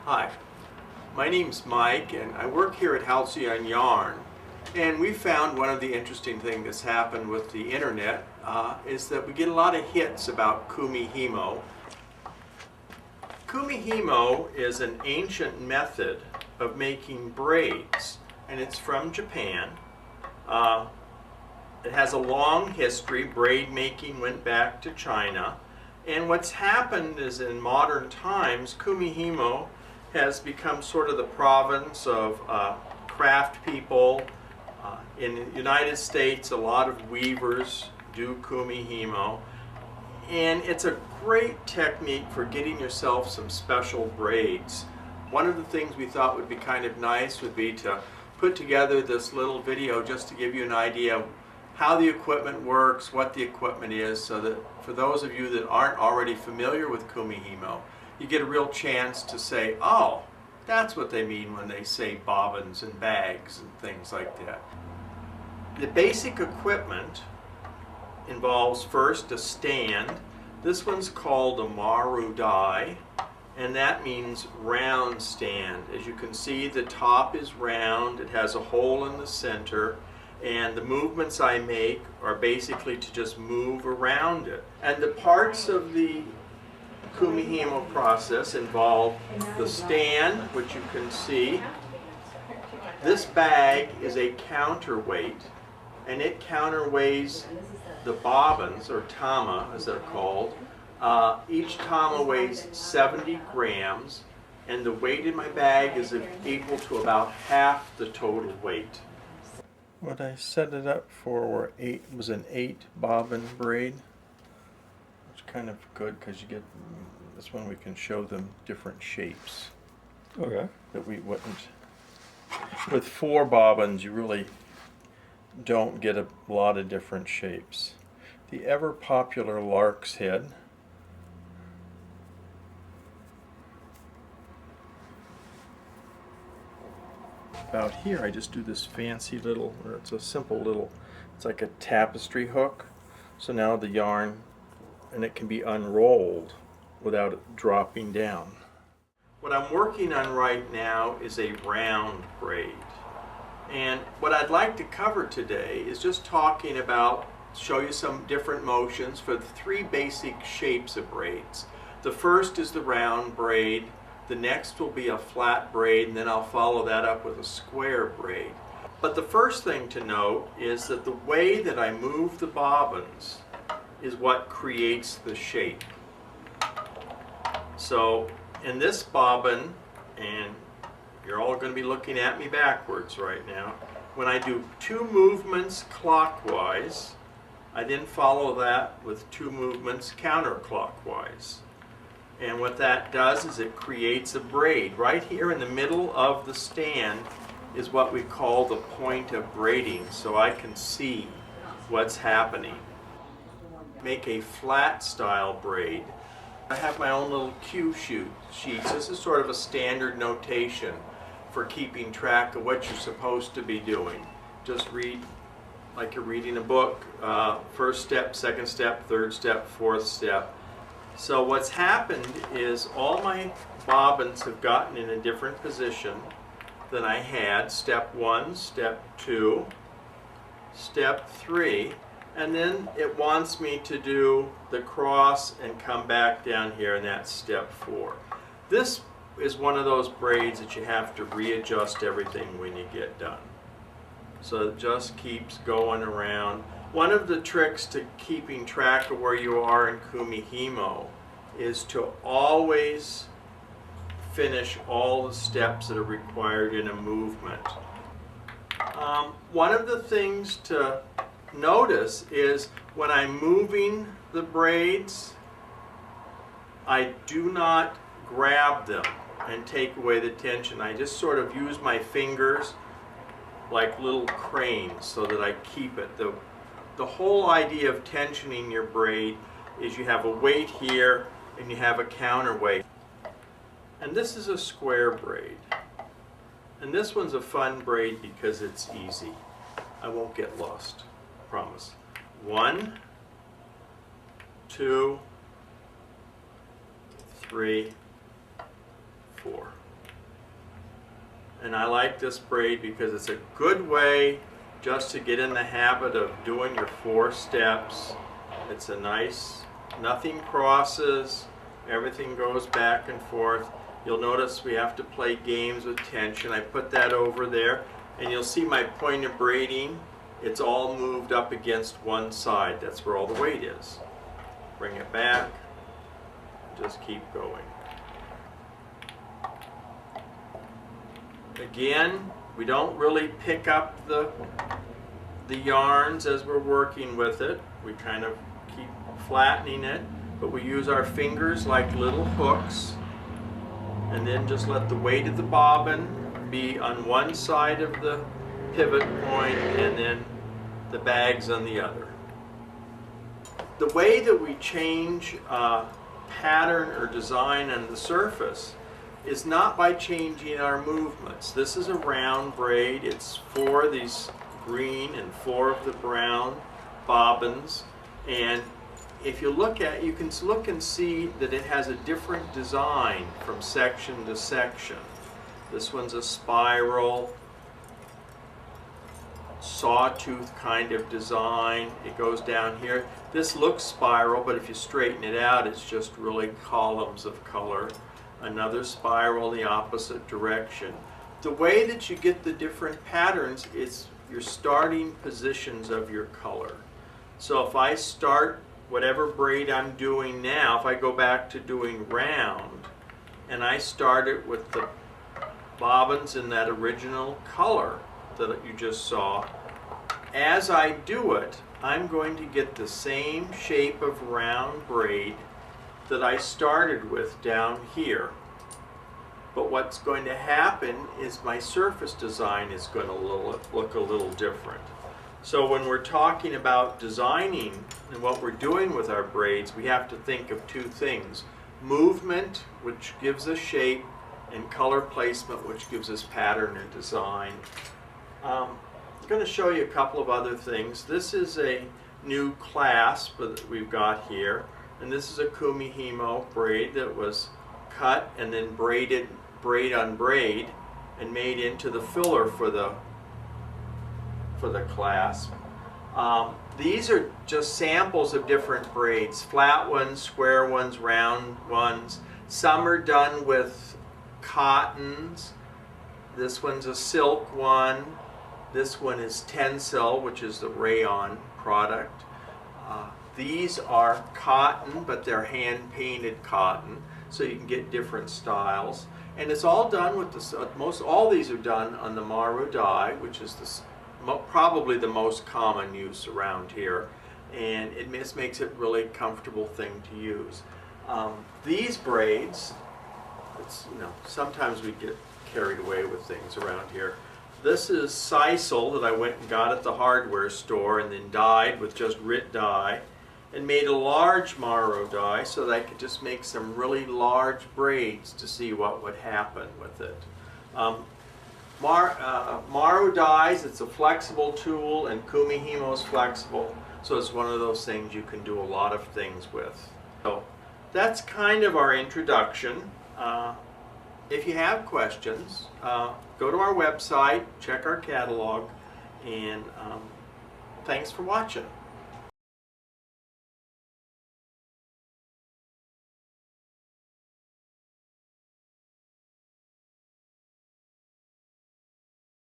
Hi, my name's Mike and I work here at Halcyon Yarn, and we found one of the interesting things that's happened with the internet is that we get a lot of hits about Kumihimo. Kumihimo is an ancient method of making braids, and it's from Japan. It has a long history. Braid making went back to China, and what's happened is in modern times Kumihimo has become sort of the province of craft people. In the United States, a lot of weavers do Kumihimo, and it's a great technique for getting yourself some special braids. One of the things we thought would be kind of nice would be to put together this little video just to give you an idea of how the equipment works, what the equipment is, so that for those of you that aren't already familiar with Kumihimo, you get a real chance to say, oh, that's what they mean when they say bobbins and bags and things like that. The basic equipment involves first a stand. This one's called a maru die, and that means round stand. As you can see, the top is round, it has a hole in the center, and the movements I make are basically to just move around it. And the parts of the Kumihimo process involve the stand, which you can see. This bag is a counterweight, and it counterweighs the bobbins, or tama as they're called. Each tama weighs 70 grams, and the weight in my bag is equal to about half the total weight. What I set it up for was an 8 bobbin braid. It's kind of good because you get this one, we can show them different shapes. Okay. That we wouldn't. With 4 bobbins, you really don't get a lot of different shapes. The ever popular lark's head. About here, I just do this fancy little, or it's a simple little, it's like a tapestry hook. So now the yarn, and it can be unrolled without it dropping down. What I'm working on right now is a round braid. And what I'd like to cover today is just talking about, show you some different motions for the 3 basic shapes of braids. The first is the round braid, the next will be a flat braid, and then I'll follow that up with a square braid. But the first thing to note is that the way that I move the bobbins is what creates the shape. So in this bobbin, and you're all going to be looking at me backwards right now, when I do 2 movements clockwise, I then follow that with 2 movements counterclockwise. And what that does is it creates a braid. Right here in the middle of the stand is what we call the point of braiding, so I can see what's happening. Make a flat style braid. I have my own little cue sheets. This is sort of a standard notation for keeping track of what you're supposed to be doing. Just read like you're reading a book. First step, second step, third step, fourth step. So what's happened is all my bobbins have gotten in a different position than I had. Step 1, step 2, step 3, and then it wants me to do the cross and come back down here, and that's step 4. This is one of those braids that you have to readjust everything when you get done. So it just keeps going around. One of the tricks to keeping track of where you are in Kumihimo is to always finish all the steps that are required in a movement. One of the things to notice is when I'm moving the braids, I do not grab them and take away the tension. I just sort of use my fingers like little cranes so that I keep it. The whole idea of tensioning your braid is you have a weight here and you have a counterweight. And this is a square braid. And this one's a fun braid because it's easy. I won't get lost, promise. 1, 2, 3, 4. And I like this braid because it's a good way just to get in the habit of doing your 4 steps. It's a nice, nothing crosses, everything goes back and forth. You'll notice we have to play games with tension. I put that over there, and you'll see my point of braiding. It's all moved up against one side. That's where all the weight is. Bring it back, just keep going. Again, we don't really pick up the yarns as we're working with it. We kind of keep flattening it, but we use our fingers like little hooks, and then just let the weight of the bobbin be on one side of the pivot point and then the bags on the other. The way that we change pattern or design on the surface is not by changing our movements. This is a round braid. It's 4 of these green and 4 of the brown bobbins, and if you look at it, you can look and see that it has a different design from section to section. This one's a spiral, sawtooth kind of design. It goes down here. This looks spiral, but if you straighten it out, it's just really columns of color. Another spiral the opposite direction. The way that you get the different patterns is your starting positions of your color. So if I start whatever braid I'm doing now, if I go back to doing round, and I start it with the bobbins in that original color that you just saw, as I do it, I'm going to get the same shape of round braid that I started with down here. But what's going to happen is my surface design is going to look a little different. So when we're talking about designing and what we're doing with our braids, we have to think of 2 things. Movement, which gives us shape, and color placement, which gives us pattern and design. I'm going to show you a couple of other things. This is a new clasp that we've got here, and this is a Kumihimo braid that was cut and then braided braid on braid and made into the filler for the clasp. These are just samples of different braids, flat ones, square ones, round ones. Some are done with cottons. This one's a silk one. This one is Tencel, which is the rayon product. These are cotton, but they're hand-painted cotton, so you can get different styles. And it's all done with all these are done on the Maru dye, which is probably the most common use around here, and it just makes it a really comfortable thing to use. These braids, sometimes we get carried away with things around here. This is sisal that I went and got at the hardware store and then dyed with just Rit dye and made a large Maru dye so that I could just make some really large braids to see what would happen with it. Maru dyes, it's a flexible tool, and Kumihimo is flexible, so it's one of those things you can do a lot of things with. So that's kind of our introduction. If you have questions, go to our website, check our catalog, and thanks for watching.